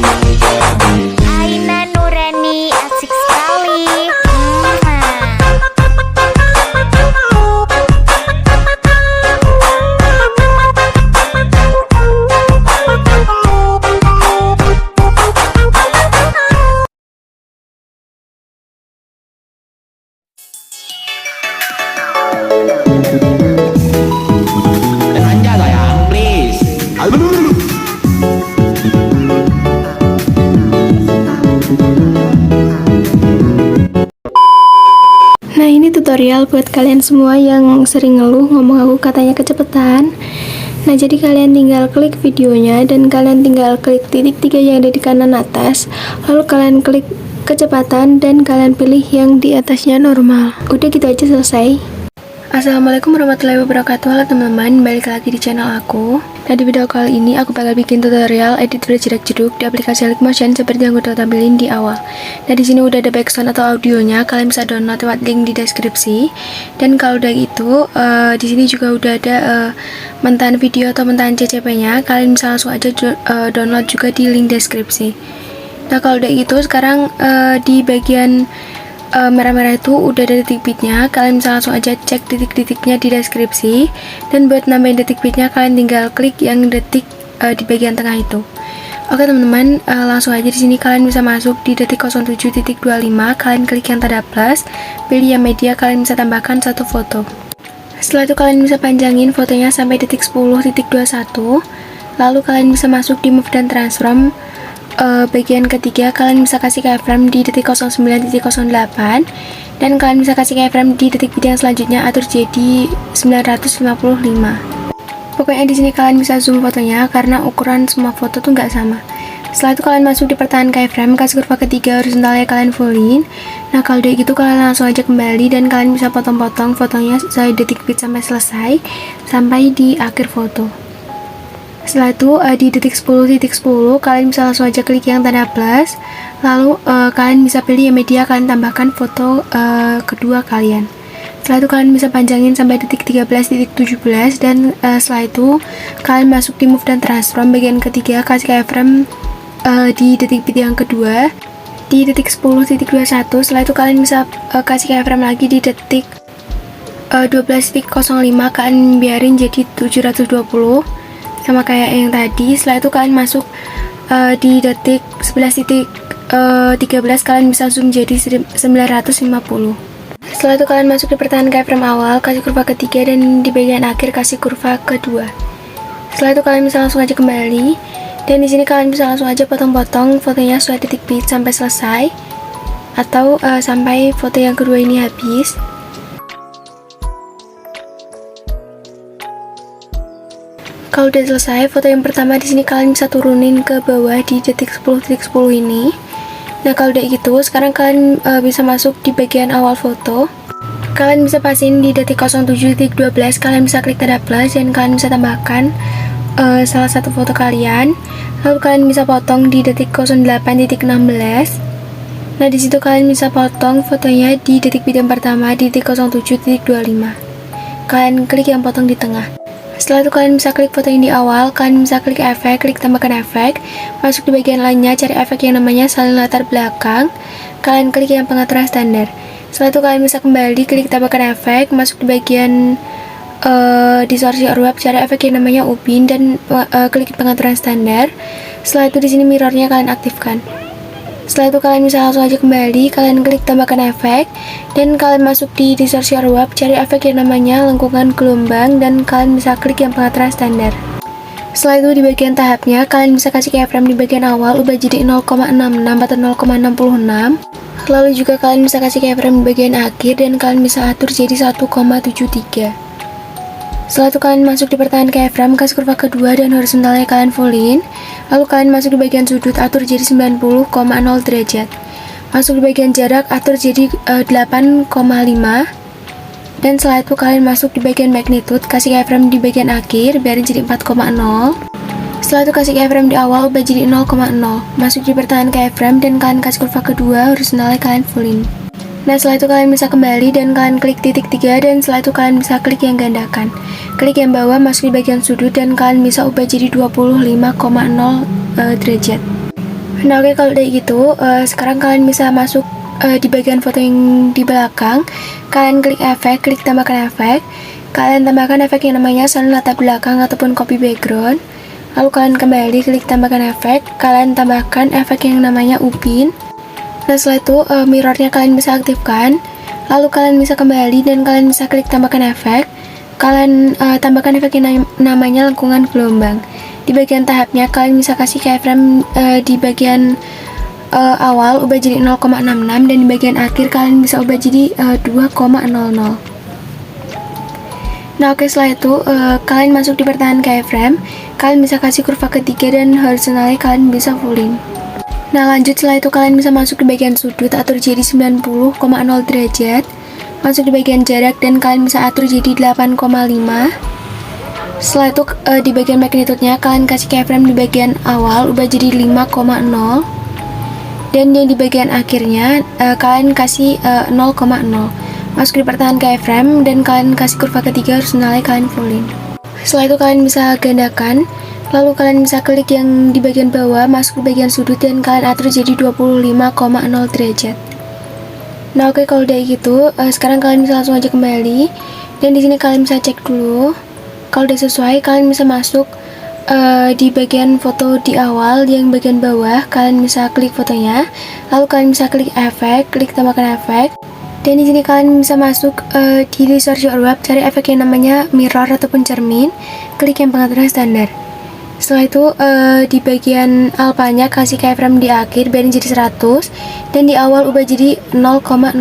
Aina Nurani asik sekali. Belanja sayang, please. Nah, ini tutorial buat kalian semua yang sering ngeluh ngomong aku katanya kecepatan. Nah, jadi kalian tinggal klik videonya dan kalian tinggal klik titik 3 yang ada di kanan atas. Lalu kalian klik kecepatan dan kalian pilih yang di atasnya normal. Udah gitu aja, selesai. Assalamualaikum warahmatullahi wabarakatuh. Halo teman-teman, balik lagi di channel aku. Nah, di video kali ini aku bakal bikin tutorial edit video jerak-jeruk di aplikasi Linkmotion seperti yang udah tampilin di awal. Nah, di sini udah ada background atau audionya, kalian bisa download lewat link di deskripsi. Dan kalau udah itu, di sini juga udah ada mentahan video atau mentahan CCP-nya, kalian bisa langsung aja download juga di link deskripsi. Nah, kalau udah itu, sekarang di bagian merah-merah itu udah ada detik bitnya, kalian bisa langsung aja cek titik-titiknya di deskripsi. Dan buat nambahin detik bitnya, kalian tinggal klik yang detik di bagian tengah itu. Oke teman-teman, langsung aja di sini kalian bisa masuk di detik 07.25, kalian klik yang tanda plus, pilih yang media, kalian bisa tambahkan satu foto. Setelah itu kalian bisa panjangin fotonya sampai detik 10.21, lalu kalian bisa masuk di move dan transform. Bagian ketiga, kalian bisa kasih keyframe di detik 09.08 dan kalian bisa kasih keyframe di detik bit yang selanjutnya atur jadi 955. Pokoknya di sini kalian bisa zoom fotonya karena ukuran semua foto tuh nggak sama. Setelah itu kalian masuk di pertahanan keyframe, kasih kurva ketiga horizontalnya kalian fullin. Nah, kalau udah gitu kalian langsung aja kembali dan kalian bisa potong-potong fotonya sesuai detik bit sampai selesai sampai di akhir foto. Setelah itu di detik 10.10 kalian bisa langsung aja klik yang tanda plus, lalu kalian bisa pilih yang media, kalian tambahkan foto kedua kalian. Setelah itu kalian bisa panjangin sampai detik 13.17 dan setelah itu kalian masuk di move dan transform bagian ketiga, kasih keyframe di detik bit yang kedua di detik 10.21. Setelah itu kalian bisa kasih keyframe lagi di detik 12.05, kalian biarin jadi 720 sama kayak yang tadi. Setelah itu kalian masuk di detik 11.13, kalian bisa zoom jadi 950. Setelah itu kalian masuk di pertahanan keyframe awal, kasih kurva ketiga dan di bagian akhir kasih kurva kedua. Setelah itu kalian bisa langsung aja kembali dan di sini kalian bisa langsung aja potong-potong fotonya sesuai detik bit sampai selesai atau sampai foto yang kedua ini habis. Kalau udah selesai, foto yang pertama di sini kalian bisa turunin ke bawah di detik 10.10 ini. Nah, kalau udah gitu, sekarang kalian bisa masuk di bagian awal foto. Kalian bisa pasin di detik 07.12, kalian bisa klik tanda plus dan kalian bisa tambahkan salah satu foto kalian. Lalu kalian bisa potong di detik 08.16. Nah, di situ kalian bisa potong fotonya di detik bit yang pertama di detik 07.25. Kalian klik yang potong di tengah. Setelah itu kalian bisa klik foto ini di awal, kalian bisa klik efek, klik tambahkan efek, masuk di bagian lainnya, cari efek yang namanya salin latar belakang, kalian klik yang pengaturan standar. Setelah itu kalian bisa kembali, klik tambahkan efek, masuk di bagian distorsi urbab, cari efek yang namanya upin dan klik pengaturan standar. Setelah itu di sini mirrornya kalian aktifkan. Setelah itu kalian bisa langsung aja kembali, kalian klik tambahkan efek dan kalian masuk di distorsi urbab, cari efek yang namanya lengkungan gelombang dan kalian bisa klik yang pengaturan standar. Setelah itu di bagian tahapnya kalian bisa kasih keyframe di bagian awal ubah jadi 0,66 atau 0,66. Lalu juga kalian bisa kasih keyframe di bagian akhir dan kalian bisa atur jadi 1,73. Setelah itu kalian masuk di pertahanan keyframe, kasih kurva kedua dan horizontalnya kalian fullin. Lalu kalian masuk di bagian sudut, atur jadi 90,0 derajat. Masuk di bagian jarak, atur jadi 8,5. Dan setelah itu kalian masuk di bagian magnitude, kasih keyframe di bagian akhir, biarin jadi 4,0. Setelah itu kasih keyframe di awal, ubah jadi 0,0. Masuk di pertahanan keyframe dan kalian kasih kurva kedua, horizontalnya kalian fullin. Nah, setelah itu kalian bisa kembali dan kalian klik titik 3 dan setelah itu kalian bisa klik yang gandakan. Klik yang bawah, masuk di bagian sudut dan kalian bisa ubah jadi 25,0 derajat. Nah oke, kalau udah gitu, sekarang kalian bisa masuk di bagian foto yang di belakang. Kalian klik efek, klik tambahkan efek. Kalian tambahkan efek yang namanya salin latar belakang ataupun copy background. Lalu kalian kembali klik tambahkan efek. Kalian tambahkan efek yang namanya upin. Nah setelah itu mirrornya kalian bisa aktifkan. Lalu kalian bisa kembali dan kalian bisa klik tambahkan efek. Kalian tambahkan efek yang namanya lengkungan gelombang. Di bagian tahapnya kalian bisa kasih keyframe di bagian awal ubah jadi 0,66 dan di bagian akhir kalian bisa ubah jadi 2,00. Nah oke, setelah itu kalian masuk di pertahanan keyframe. Kalian bisa kasih kurva ketiga dan horizontalnya kalian bisa fullin. Nah lanjut, setelah itu kalian bisa masuk di bagian sudut, atur jadi 90,0 derajat. Masuk di bagian jarak dan kalian bisa atur jadi 8,5. Setelah itu di bagian magnitude-nya kalian kasih keyframe di bagian awal ubah jadi 5,0 dan yang di bagian akhirnya kalian kasih 0,0. Masuk di pertahanan keyframe dan kalian kasih kurva ketiga horizontalnya kalian fullin. Setelah itu kalian bisa gandakan, lalu kalian bisa klik yang di bagian bawah, masuk ke bagian sudut dan kalian atur jadi 25,0 derajat. Nah oke, kalau udah gitu sekarang kalian bisa langsung aja kembali dan di sini kalian bisa cek dulu. Kalau udah sesuai, kalian bisa masuk di bagian foto di awal yang bagian bawah. Kalian bisa klik fotonya, lalu kalian bisa klik efek, klik tambahkan efek. Dan di sini kalian bisa masuk di resource your web, cari efek yang namanya mirror ataupun cermin, klik yang pengaturan standar. Setelah itu di bagian alpanya kasih keyframe di akhir biarin jadi 100 dan di awal ubah jadi 0,0%.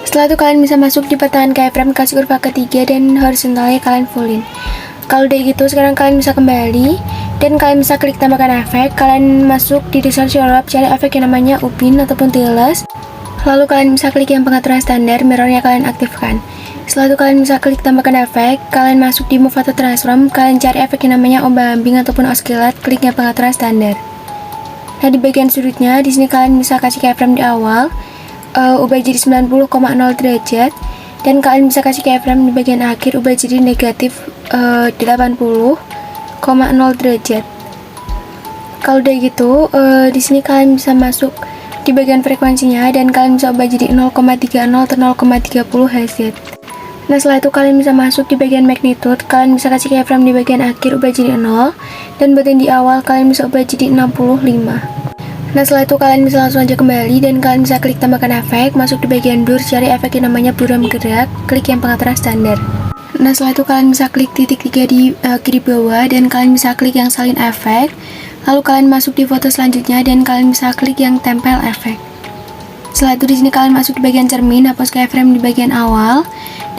Setelah itu kalian bisa masuk di pertahanan keyframe, kasih kurva ketiga dan horizontalnya kalian fullin. Kalau udah gitu sekarang kalian bisa kembali dan kalian bisa klik tambahkan efek. Kalian masuk di resource your web, cari efek yang namanya upin ataupun tiles. Lalu kalian bisa klik yang pengaturan standar, mirrornya kalian aktifkan. Setelah itu kalian bisa klik tambahkan efek. Kalian masuk di move atau transform, kalian cari efek yang namanya ombak ambing ataupun oscillate, klik yang pengaturan standar. Nah di bagian sudutnya di sini kalian bisa kasih keyframe di awal ubah jadi 90,0 derajat dan kalian bisa kasih keyframe di bagian akhir ubah jadi negatif 80,0 derajat. Kalau udah gitu di sini kalian bisa masuk di bagian frekuensinya dan kalian bisa ubah jadi 0,30 atau 0,30 Hz. Nah setelah itu kalian bisa masuk di bagian magnitude, kalian bisa kasih keyframe di bagian akhir ubah jadi 0 dan bagian di awal kalian bisa ubah jadi 65. Nah setelah itu kalian bisa langsung aja kembali dan kalian bisa klik tambahkan efek, masuk di bagian blur, cari efek yang namanya buram gerak, klik yang pengaturan standar. Nah setelah itu kalian bisa klik titik 3 di kiri bawah dan kalian bisa klik yang salin efek. Lalu kalian masuk di foto selanjutnya dan kalian bisa klik yang tempel efek. Setelah itu di sini kalian masuk di bagian cermin, hapus keyframe di bagian awal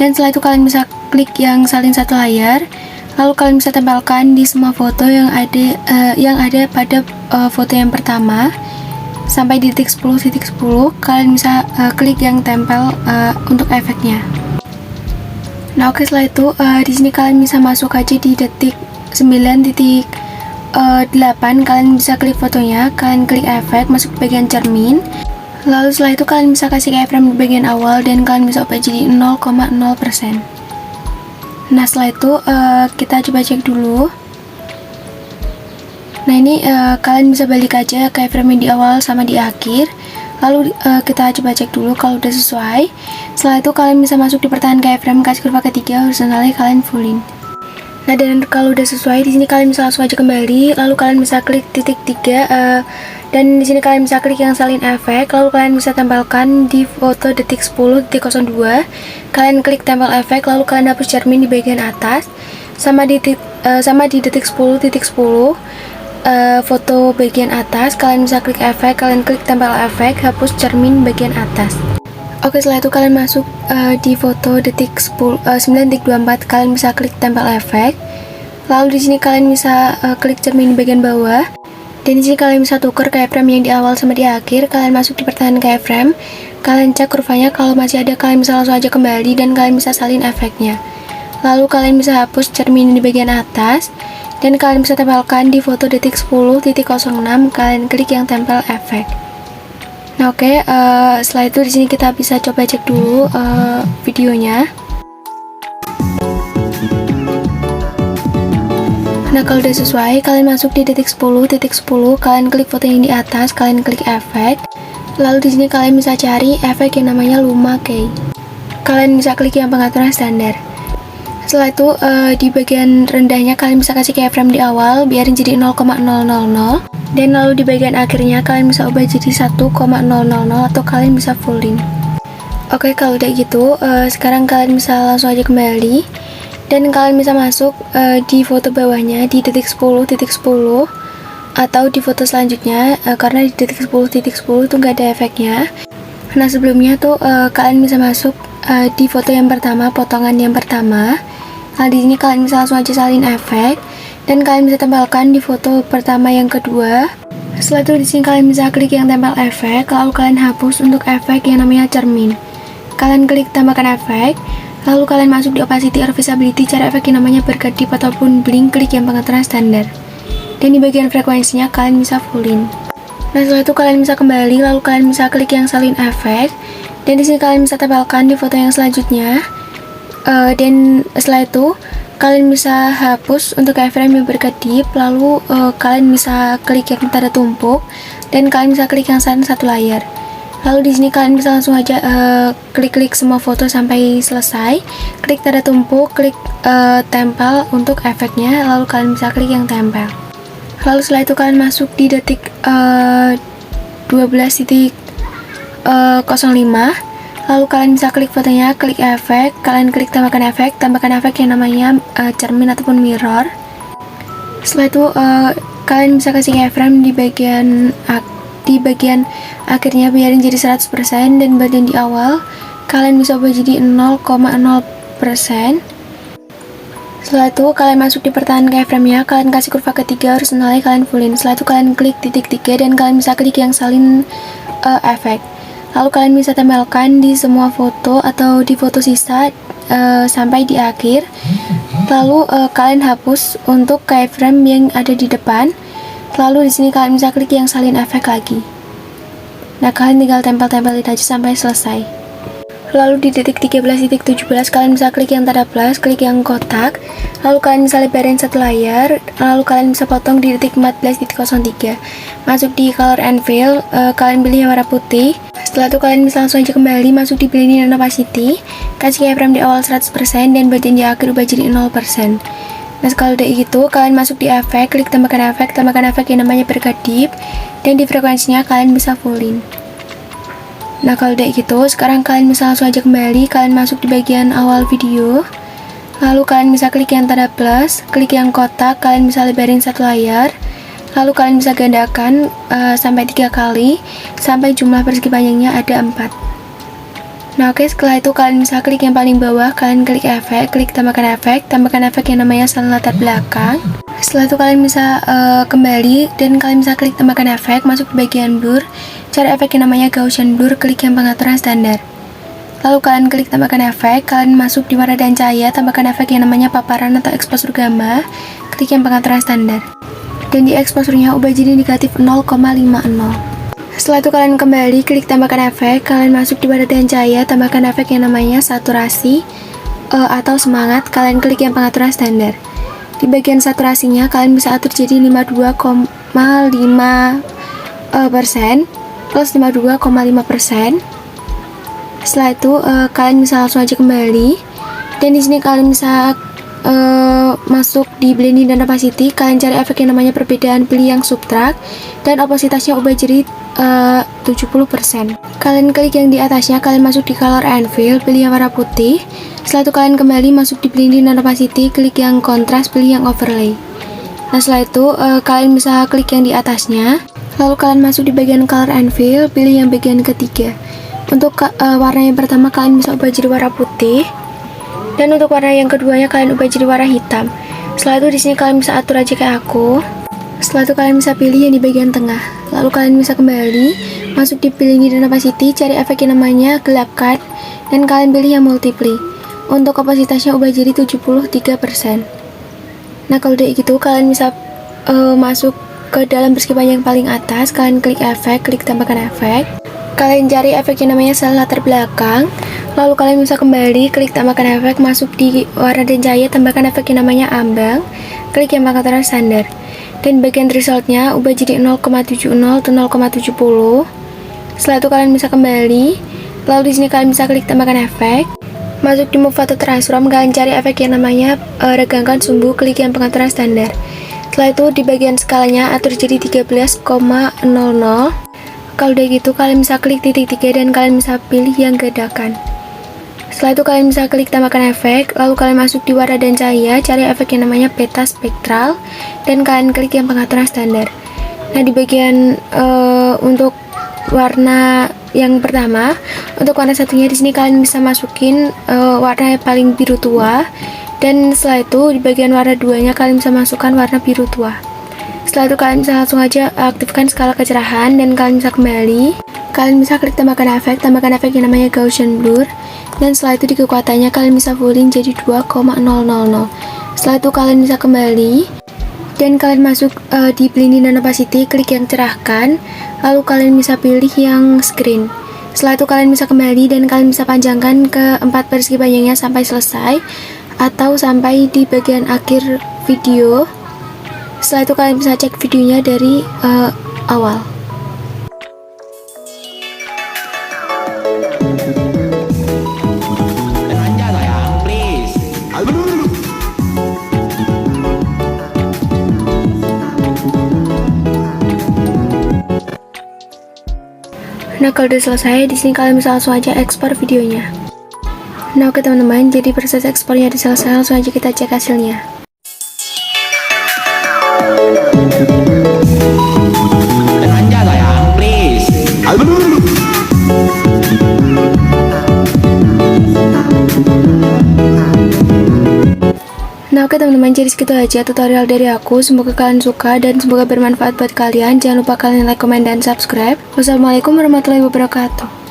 dan setelah itu kalian bisa klik yang salin satu layar. Lalu kalian bisa tempelkan di semua foto yang ada pada foto yang pertama sampai di titik 10. Kalian bisa klik yang tempel untuk efeknya. Nah oke, setelah itu di sini kalian bisa masuk aja di detik 9.8. Kalian bisa klik fotonya, kalian klik efek, masuk ke bagian cermin. Lalu setelah itu kalian bisa kasih keyframe di bagian awal dan kalian bisa ubah jadi 0,0%. Nah setelah itu kita coba cek dulu. Nah ini kalian bisa balik aja keyframe di awal sama di akhir. Lalu kita coba cek dulu kalau udah sesuai. Setelah itu kalian bisa masuk di pertahanan keyframe, kasih kurva ketiga horizontalnya kalian fullin. Nah dan kalau udah sesuai di sini kalian bisa langsung aja kembali. Lalu kalian bisa klik titik 3 dan di sini kalian bisa klik yang salin efek. Lalu kalian bisa tempelkan di foto detik 10.02. Kalian klik tempel efek, lalu kalian hapus cermin di bagian atas sama di detik 10.10 foto bagian atas. Kalian bisa klik efek, kalian klik tempel efek, hapus cermin bagian atas. Oke, setelah itu kalian masuk di foto detik 9.24. Kalian bisa klik tempel efek. Lalu di sini kalian bisa klik cermin di bagian bawah. Dan di sini kalian bisa tukar keyframe yang di awal sama di akhir. Kalian masuk di pertahanan keyframe, kalian cek kurvanya, kalau masih ada kalian bisa langsung aja kembali dan kalian bisa salin efeknya. Lalu kalian bisa hapus cermin di bagian atas dan kalian bisa tempelkan di foto detik 10.06. Kalian klik yang tempel efek. Nah oke, setelah itu di sini kita bisa coba cek dulu videonya. Nah, kalau udah sesuai, kalian masuk di detik 10, kalian klik foto yang di atas, kalian klik efek. Lalu di sini kalian bisa cari efek yang namanya Luma Key. Kalian bisa klik yang pengaturan standar. Setelah itu di bagian rendahnya kalian bisa kasih keyframe di awal biarin jadi 0,000, dan lalu di bagian akhirnya kalian bisa ubah jadi 1,000 atau kalian bisa fullin. Oke, kalau udah gitu sekarang kalian bisa langsung aja kembali dan kalian bisa masuk di foto bawahnya di detik 10 atau di foto selanjutnya karena di detik 10 itu nggak ada efeknya. Nah, sebelumnya tuh kalian bisa masuk di foto yang pertama, potongan yang pertama. Nah, di sini kalian bisa langsung aja salin efek dan kalian bisa tempelkan di foto pertama yang kedua. Setelah itu di sini kalian bisa klik yang tempel efek, lalu kalian hapus untuk efek yang namanya cermin. Kalian klik tambahkan efek, lalu kalian masuk di opacity or visibility, cari efek yang namanya berkedip ataupun blink, klik yang pengaturan standar. Dan di bagian frekuensinya kalian bisa fullin. Nah, setelah itu kalian bisa kembali, lalu kalian bisa klik yang salin efek. Dan di sini kalian bisa tempelkan di foto yang selanjutnya. Dan setelah itu kalian bisa hapus untuk keyframe yang berkedip, lalu kalian bisa klik yang tanda tumpuk dan kalian bisa klik yang satu layar. Lalu di sini kalian bisa langsung aja klik semua foto sampai selesai, klik tanda tumpuk, klik tempel untuk efeknya, lalu kalian bisa klik yang tempel. Lalu setelah itu kalian masuk di detik 12.05, lalu kalian bisa klik fotonya, klik efek, kalian klik tambahkan efek yang namanya cermin ataupun mirror. Setelah itu kalian bisa kasih keyframe di bagian akhirnya biarin jadi 100%, dan bagian di awal kalian bisa ubah jadi 0,0%. Setelah itu kalian masuk di pertahanan keyframe-nya, kalian kasih kurva ketiga horizontalnya, kalian fullin. Setelah itu kalian klik titik 3 dan kalian bisa klik yang salin efek. Lalu kalian bisa tempelkan di semua foto atau di foto sisa sampai di akhir. Lalu kalian hapus untuk keyframe yang ada di depan. Lalu di sini kalian bisa klik yang salin efek lagi. Nah, kalian tinggal tempel-tempelin aja sampai selesai. Lalu di detik 13.17 kalian bisa klik yang tanda plus, klik yang kotak. Lalu kalian bisa lebarin satu layar. Lalu kalian bisa potong di detik 14.03. Masuk di color and fill, kalian pilih yang warna putih. Setelah itu kalian bisa langsung aja kembali masuk di blending dan opacity, kasih keyframe di awal 100% dan bagian di akhir ubah jadi 0%. Nah, kalau udah gitu kalian masuk di efek, klik tambahkan efek yang namanya berkedip, dan di frekuensinya kalian bisa fullin. Nah, kalau udah gitu sekarang kalian bisa langsung aja kembali, kalian masuk di bagian awal video, lalu kalian bisa klik yang tanda plus, klik yang kotak, kalian bisa lebarin satu layar. Lalu kalian bisa gandakan sampai 3 kali sampai jumlah persegi panjangnya ada 4. Nah, oke, setelah itu kalian bisa klik yang paling bawah, kalian klik efek, klik tambahkan efek yang namanya salin latar belakang. Setelah itu kalian bisa kembali dan kalian bisa klik tambahkan efek, masuk ke bagian blur, cari efek yang namanya Gaussian blur, klik yang pengaturan standar. Lalu kalian klik tambahkan efek, kalian masuk di warna dan cahaya, tambahkan efek yang namanya paparan atau exposure gamma, klik yang pengaturan standar. Dan di exposure-nya ubah jadi negatif 0,50. Setelah itu kalian kembali, klik tambahkan efek, kalian masuk di warna dan cahaya, tambahkan efek yang namanya saturasi atau semangat, kalian klik yang pengaturan standar. Di bagian saturasinya kalian bisa atur jadi 52,5% plus 52,5%. Setelah itu kalian bisa langsung aja kembali, dan di sini kalian bisa masuk di blending dan opacity, kalian cari efek yang namanya perbedaan, pilih yang subtract dan opasitasnya ubah jadi 70%. Kalian klik yang di atasnya, kalian masuk di color and fill, pilih yang warna putih. Setelah itu kalian kembali masuk di blending dan opacity, klik yang kontras, pilih yang overlay. Nah, setelah itu kalian bisa klik yang di atasnya, lalu kalian masuk di bagian color and fill, pilih yang bagian ketiga. Untuk warna yang pertama kalian bisa ubah jadi warna putih, dan untuk warna yang keduanya kalian ubah jadi warna hitam. Setelah itu di sini kalian bisa atur aja kayak aku. Setelah itu kalian bisa pilih yang di bagian tengah. Lalu kalian bisa kembali masuk di blending dan opacity, cari efek yang namanya gelapkan dan kalian pilih yang multiply. Untuk kapasitasnya ubah jadi 73%. Nah, kalau udah gitu kalian bisa masuk ke dalam persegi panjang paling atas, kalian klik efek, klik tambahkan efek. Kalian cari efek yang namanya salin latar belakang. Lalu kalian bisa kembali, klik tambahkan efek, masuk di warna dan cahaya, tambahkan efek yang namanya ambang. klik yang pengaturan standar. Dan bagian resultnya ubah jadi 0,70 atau 0,70. Setelah itu kalian bisa kembali. Lalu di sini kalian bisa klik tambahkan efek. Masuk di move atau transform, kalian cari efek yang namanya regangkan sumbu, klik yang pengaturan standar. Setelah itu di bagian skalanya atur jadi 13,00. Kalau udah gitu kalian bisa klik titik 3 dan kalian bisa pilih yang gadakan. Setelah itu kalian bisa klik tambahkan efek, lalu kalian masuk di warna dan cahaya, cari efek yang namanya peta spektral dan kalian klik yang pengaturan standar. Nah di bagian untuk warna yang pertama, untuk warna satunya di sini kalian bisa masukin warna yang paling biru tua. Dan setelah itu di bagian warna 2-nya kalian bisa masukkan warna biru tua. Setelah itu kalian bisa langsung aja aktifkan skala kecerahan dan kalian bisa kembali. Kalian bisa klik tambahkan efek yang namanya Gaussian Blur. Dan setelah itu di kekuatannya kalian bisa fullin jadi 2,000. Setelah itu kalian bisa kembali dan kalian masuk di blending dan opacity, klik yang cerahkan. Lalu kalian bisa pilih yang screen. Setelah itu kalian bisa kembali dan kalian bisa panjangkan ke 4 persegi panjangnya sampai selesai atau sampai di bagian akhir video. Setelah itu kalian bisa cek videonya dari awal. Belanja sayang, please. Nah kalau udah selesai, di sini kalian bisa langsung aja ekspor videonya. Nah oke teman-teman, jadi proses ekspornya udah selesai, langsung aja kita cek hasilnya. Belanja sayang, please. Nah oke teman-teman, jadi segitu aja tutorial dari aku. Semoga kalian suka dan semoga bermanfaat buat kalian. Jangan lupa kalian like, komen, dan subscribe. Wassalamualaikum warahmatullahi wabarakatuh.